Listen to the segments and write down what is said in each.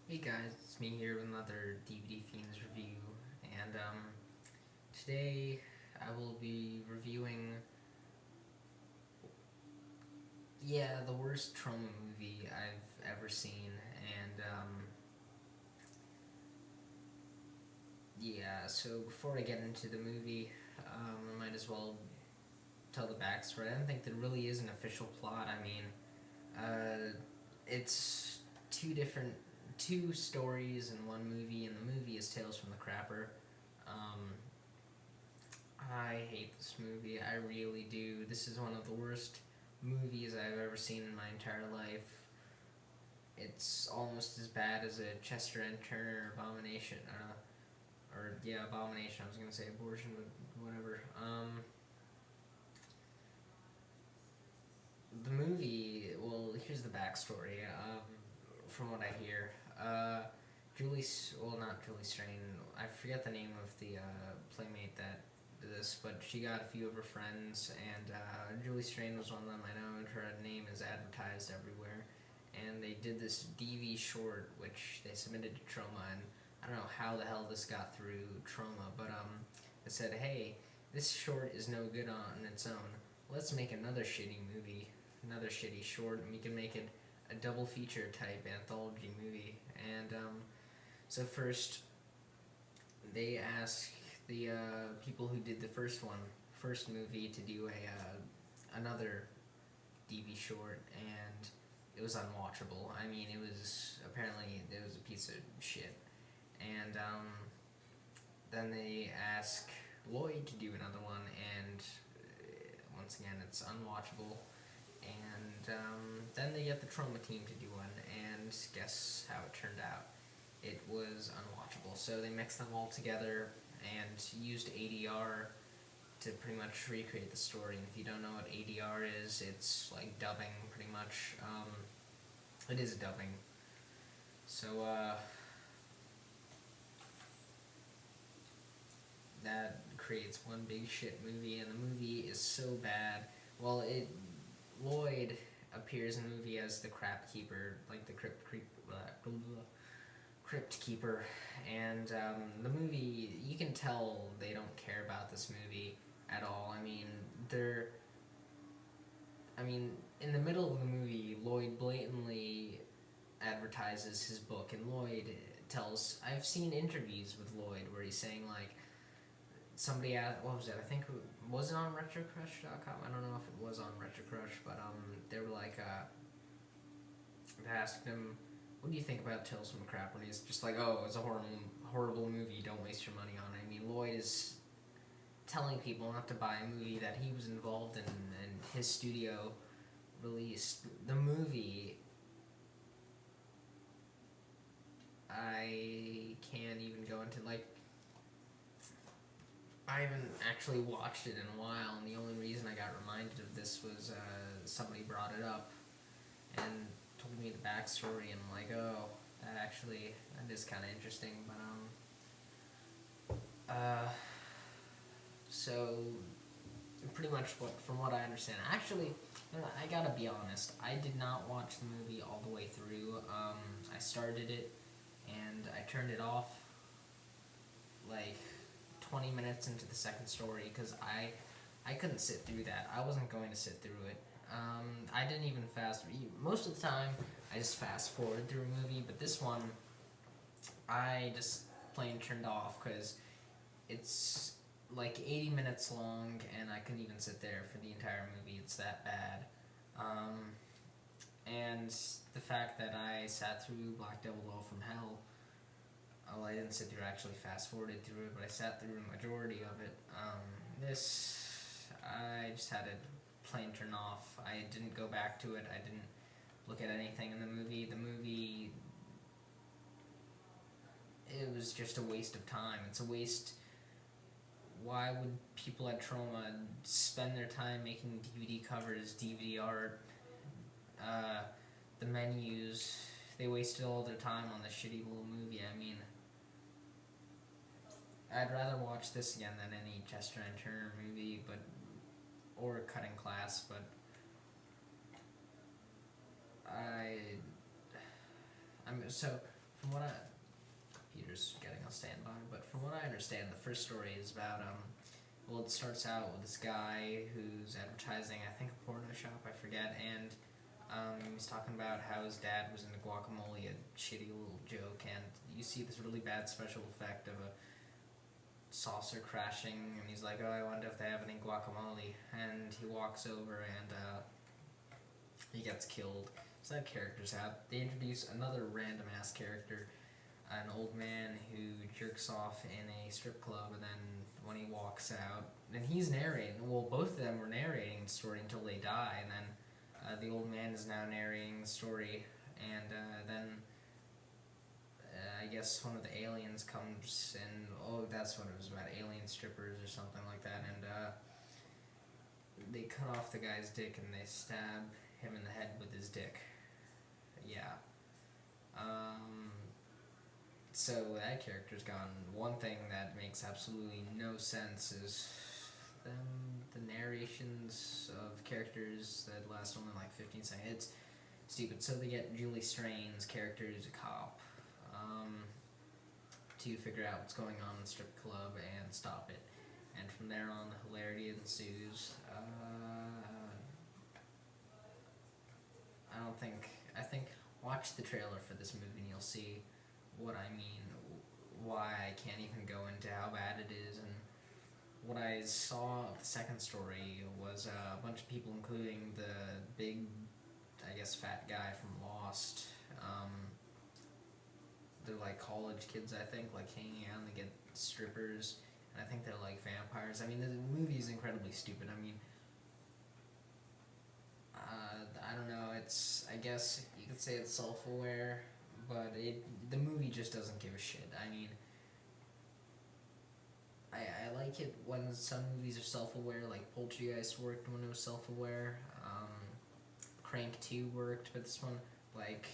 Hey guys, it's me here with another DVD Fiends review, and today I will be reviewing, the worst trauma movie I've ever seen, and so before I get into the movie, I might as well tell the backstory. I don't think there really is an official plot. I mean, it's two stories in one movie, and the movie is Tales from the Crapper. Um, I hate this movie. I really do. This is one of the worst movies I've ever seen in my entire life. It's almost as bad as a Chester and Turner Abomination. Abomination. I was gonna say abortion, but whatever. The movie. Well, here's the backstory. From what I hear, not Julie Strain. I forget the name of the playmate that did this, but she got a few of her friends, and Julie Strain was one of them. I know her name is advertised everywhere, and they did this DV short, which they submitted to Troma, and I don't know how the hell this got through Troma, but it said, hey, this short is no good on its own. Let's make another shitty movie, another shitty short, and we can make it a double feature type anthology movie. And so first, they asked the people who did the first movie, to do another DV short, and it was unwatchable. I mean, it was a piece of shit. And then they ask Lloyd to do another one, and once again, it's unwatchable. And then they get the Troma team to do one, and guess how it turned out? It was unwatchable. So they mixed them all together and used ADR to pretty much recreate the story. And if you don't know what ADR is, it's like dubbing, pretty much. It is dubbing. So that creates one big shit movie, and the movie is so bad. Well, it Lloyd appears in the movie as the Crypt Keeper, like the Crypt Keeper, and the movie, you can tell they don't care about this movie at all. They're, I mean, in the middle of the movie, Lloyd blatantly advertises his book, and Lloyd tells. I've seen interviews with Lloyd where he's saying like, somebody asked, what was it? I think was it on RetroCrush.com? I don't know if it was on RetroCrush, but they were like, they asked him, "What do you think about Tales from the Crap?" And he's just like, "Oh, it's a horrible movie. Don't waste your money on it." I mean, Lloyd is telling people not to buy a movie that he was involved in and his studio released. The movie, I can't even go into, like, I haven't actually watched it in a while, and the only reason I got reminded of this was somebody brought it up and told me the backstory, and I'm like, oh, that is kind of interesting. But so pretty much from what I understand, actually, I gotta be honest, I did not watch the movie all the way through. I started it and I turned it off like 20 minutes into the second story because I couldn't sit through that. I wasn't going to sit through it. I didn't even most of the time I just fast forward through a movie, but this one I just plain turned off because it's like 80 minutes long, and I couldn't even sit there for the entire movie. It's that bad. And the fact that I sat through Black Devil All from Hell, well, I didn't sit through, actually fast forwarded through it, but I sat through a majority of it. I just had it plain turn off. I didn't go back to it. I didn't look at anything in the movie. The movie, it was just a waste of time. It's a waste. Why would people at Troma spend their time making DVD covers, DVD art, the menus? They wasted all their time on this shitty little movie. I mean, I'd rather watch this again than any Chester and Turner movie, or Cutting Class. But I, I'm so from what Peter's getting on standby, but from what I understand, the first story is about well, it starts out with this guy who's advertising, I think, a porno shop, I forget, and he's talking about how his dad was into guacamole, a shitty little joke, and you see this really bad special effect of a saucer crashing, and he's like, oh, I wonder if they have any guacamole, and he walks over and he gets killed. So that character's out. They introduce another random ass character, an old man who jerks off in a strip club, and then when he walks out, and he's narrating, well, both of them were narrating the story until they die, and then the old man is now narrating the story, and then I guess one of the aliens comes and, oh, that's what it was about, alien strippers or something like that, and they cut off the guy's dick and they stab him in the head with his dick. Yeah. So that character's gone. One thing that makes absolutely no sense is the narrations of characters that last only like 15 seconds. It's stupid. So they get Julie Strain's character who's a cop to figure out what's going on in the strip club and stop it. And from there on, the hilarity ensues. I think watch the trailer for this movie and you'll see what I mean, why I can't even go into how bad it is. And what I saw of the second story was a bunch of people, including the big, I guess, fat guy from Lost. They're like college kids, I think, like hanging out, and they get strippers, and I think they're like vampires. I mean, the movie is incredibly stupid. I mean, I don't know, I guess you could say it's self-aware, but the movie just doesn't give a shit. I mean, I like it when some movies are self-aware, like Poltergeist worked when it was self-aware, Crank 2 worked, but this one, like,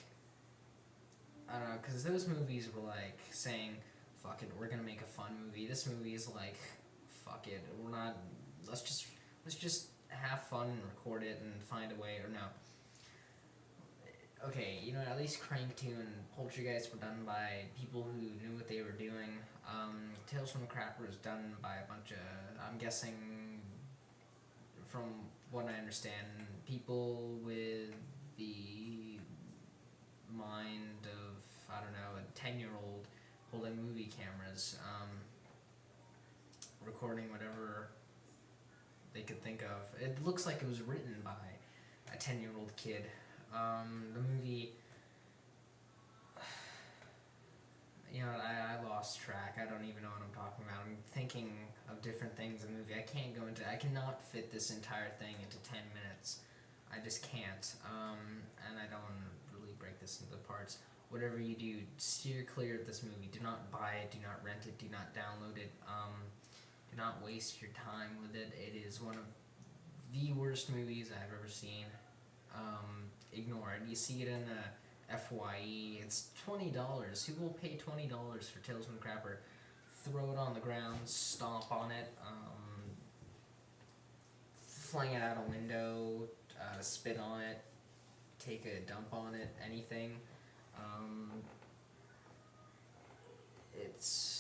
I don't know, because those movies were like saying, fuck it, we're gonna make a fun movie. This movie is like, fuck it, we're not, let's just have fun and record it and find a way, or no. Okay, you know, at least Crank 2 and Poltergeist were done by people who knew what they were doing. Tales from the Crapper was done by a bunch of, I'm guessing, from what I understand, people with the mind of, I don't know, a 10-year-old holding movie cameras, recording whatever they could think of. It looks like it was written by a 10-year-old kid. The movie, you know, I lost track. I don't even know what I'm talking about. I'm thinking of different things in the movie. I cannot fit this entire thing into 10 minutes. I just can't. And I don't really break this into parts. Whatever you do, steer clear of this movie. Do not buy it, do not rent it, do not download it. Do not waste your time with it. It is one of the worst movies I've ever seen. Ignore it. You see it in a FYE. It's $20. Who will pay $20 for Tales from the Crapper? Throw it on the ground, stomp on it, fling it out a window, spit on it, take a dump on it, anything. It's